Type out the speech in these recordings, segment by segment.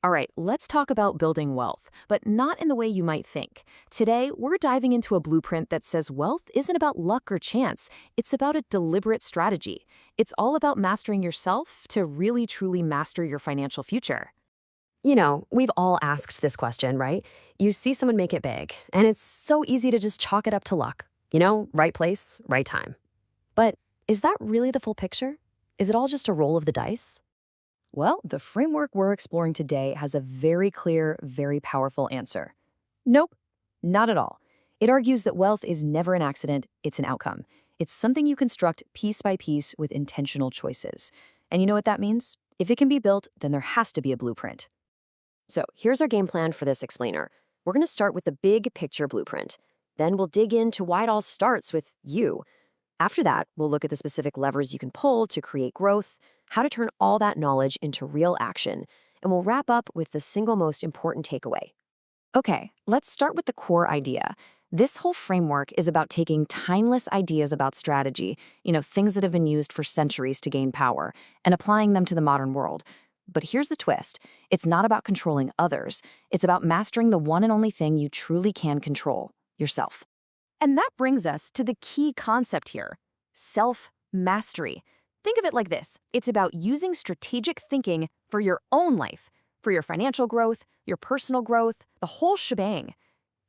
All right, let's talk about building wealth, but not in the way you might think. Today, we're diving into a blueprint that says wealth isn't about luck or chance, it's about a deliberate strategy. It's all about mastering yourself to really truly master your financial future. We've all asked this question, right? You see someone make it big, and it's so easy to just chalk it up to luck. Right place, right time. But is that really the full picture? Is it all just a roll of the dice? Well, the framework we're exploring today has a very clear, very powerful answer. Nope, not at all. It argues that wealth is never an accident, it's an outcome. It's something you construct piece by piece with intentional choices. And you know what that means? If it can be built, then there has to be a blueprint. So here's our game plan for this explainer. We're going to start with the big picture blueprint. Then we'll dig into why it all starts with you. After that, we'll look at the specific levers you can pull to create growth, how to turn all that knowledge into real action, and we'll wrap up with the single most important takeaway. Okay, let's start with the core idea. This whole framework is about taking timeless ideas about strategy, things that have been used for centuries to gain power, and applying them to the modern world. But here's the twist. It's not about controlling others. It's about mastering the one and only thing you truly can control, yourself. And that brings us to the key concept here, self-mastery. Think of it like this. It's about using strategic thinking for your own life, for your financial growth, your personal growth, the whole shebang.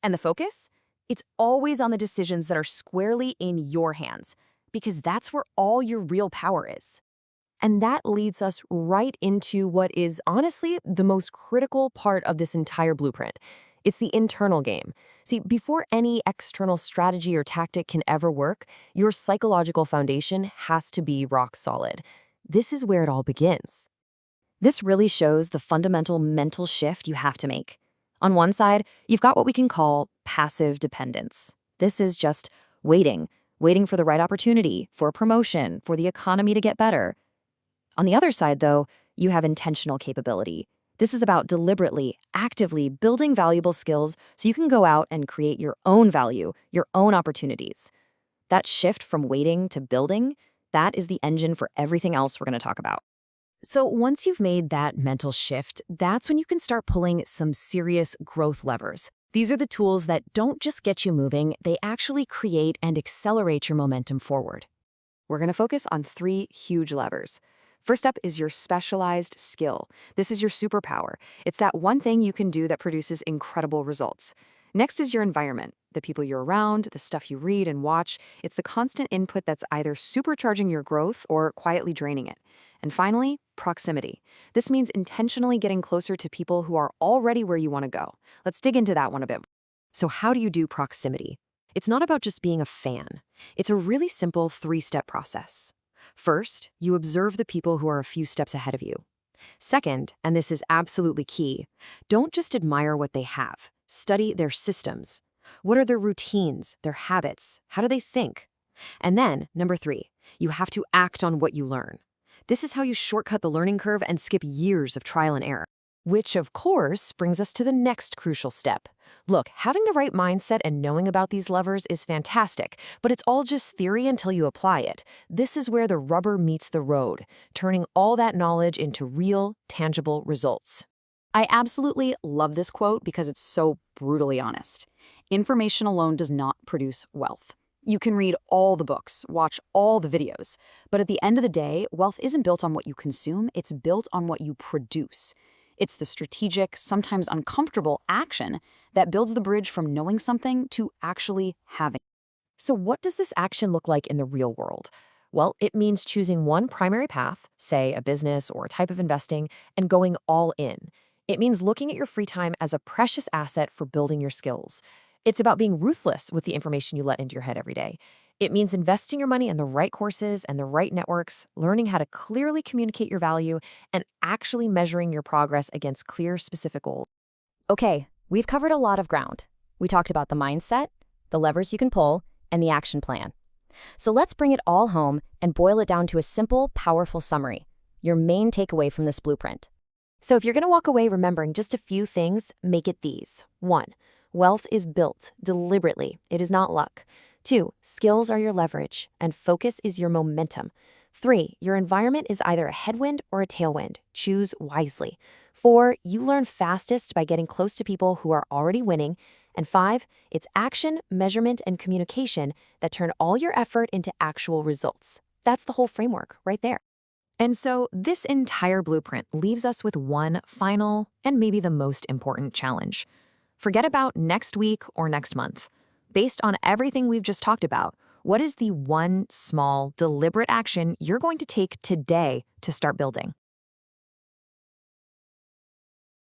And the focus? It's always on the decisions that are squarely in your hands, because that's where all your real power is. And that leads us right into what is honestly the most critical part of this entire blueprint. It's the internal game. See, before any external strategy or tactic can ever work, your psychological foundation has to be rock solid. This is where it all begins. This really shows the fundamental mental shift you have to make. On one side, you've got what we can call passive dependence. This is just waiting for the right opportunity, for a promotion, for the economy to get better. On the other side, though, you have intentional capability. This is about deliberately, actively building valuable skills so you can go out and create your own value, your own opportunities. That shift from waiting to building, that is the engine for everything else we're going to talk about. So once you've made that mental shift, that's when you can start pulling some serious growth levers. These are the tools that don't just get you moving, they actually create and accelerate your momentum forward. We're going to focus on 3 huge levers. First up is your specialized skill. This is your superpower. It's that one thing you can do that produces incredible results. Next is your environment, the people you're around, the stuff you read and watch. It's the constant input that's either supercharging your growth or quietly draining it. And finally, proximity. This means intentionally getting closer to people who are already where you want to go. Let's dig into that one a bit. So how do you do proximity? It's not about just being a fan. It's a really simple 3-step process. First, you observe the people who are a few steps ahead of you. Second, and this is absolutely key, don't just admire what they have. Study their systems. What are their routines, their habits? How do they think? And then, number 3, you have to act on what you learn. This is how you shortcut the learning curve and skip years of trial and error. Which, of course, brings us to the next crucial step. Look, having the right mindset and knowing about these levers is fantastic, but it's all just theory until you apply it. This is where the rubber meets the road, turning all that knowledge into real, tangible results. I absolutely love this quote because it's so brutally honest. Information alone does not produce wealth. You can read all the books, watch all the videos, but at the end of the day, wealth isn't built on what you consume, it's built on what you produce. It's the strategic, sometimes uncomfortable action that builds the bridge from knowing something to actually having. So what does this action look like in the real world? Well, it means choosing one primary path, say a business or a type of investing, and going all in. It means looking at your free time as a precious asset for building your skills. It's about being ruthless with the information you let into your head every day. It means investing your money in the right courses and the right networks, learning how to clearly communicate your value, and actually measuring your progress against clear, specific goals. Okay, we've covered a lot of ground. We talked about the mindset, the levers you can pull, and the action plan. So let's bring it all home and boil it down to a simple, powerful summary, your main takeaway from this blueprint. So if you're going to walk away remembering just a few things, make it these. 1, wealth is built deliberately. It is not luck. 2, skills are your leverage, and focus is your momentum. 3, your environment is either a headwind or a tailwind. Choose wisely. 4, you learn fastest by getting close to people who are already winning. And 5, it's action, measurement, and communication that turn all your effort into actual results. That's the whole framework right there. And so this entire blueprint leaves us with one final and maybe the most important challenge. Forget about next week or next month. Based on everything we've just talked about, what is the one small, deliberate action you're going to take today to start building?